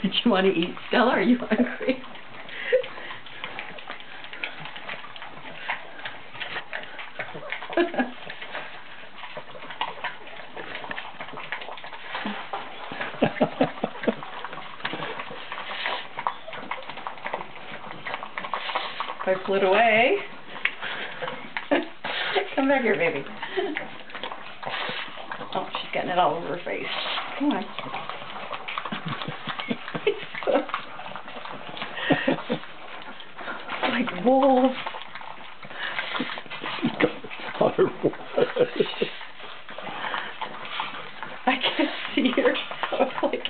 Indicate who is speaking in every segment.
Speaker 1: Do you want to eat, Stella? Are you hungry? If I pull it away. Come back here, baby. Oh, she's getting it all over her face. Come on. Like wolves. I can't see her. So it's like...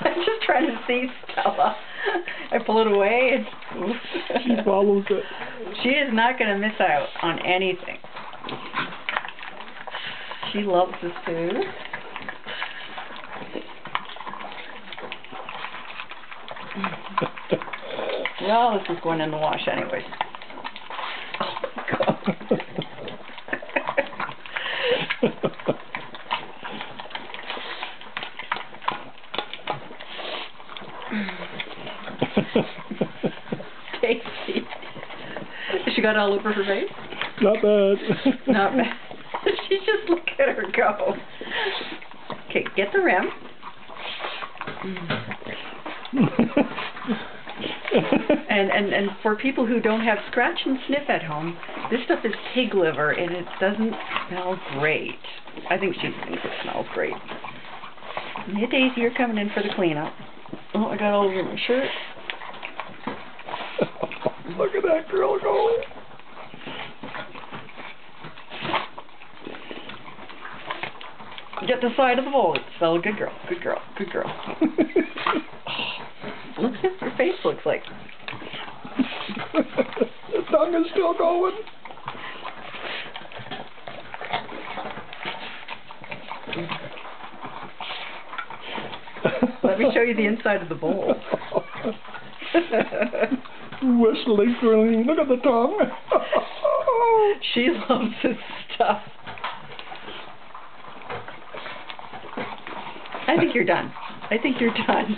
Speaker 1: I'm just trying to see Stella. I pull it away and
Speaker 2: she follows it.
Speaker 1: She is not going to miss out on anything. She loves this food. Well, this is going in the wash anyways. Oh my God. Tasty. She got all over her face?
Speaker 2: Not bad.
Speaker 1: Not bad. She just look at her go. Okay, get the rim. And for people who don't have scratch and sniff at home, this stuff is pig liver and it doesn't smell great. I think she thinks it smells great. Hey Daisy, you're coming in for the cleanup. Oh, I got all over my shirt.
Speaker 2: Look at that girl go.
Speaker 1: Get the side of the bowl. Stella, good girl, good girl, good girl. Look at your face looks like.
Speaker 2: The tongue is still going.
Speaker 1: Let me show you the inside of the bowl.
Speaker 2: Whistling green. Look at the tongue.
Speaker 1: She loves this stuff. I think you're done. I think you're done.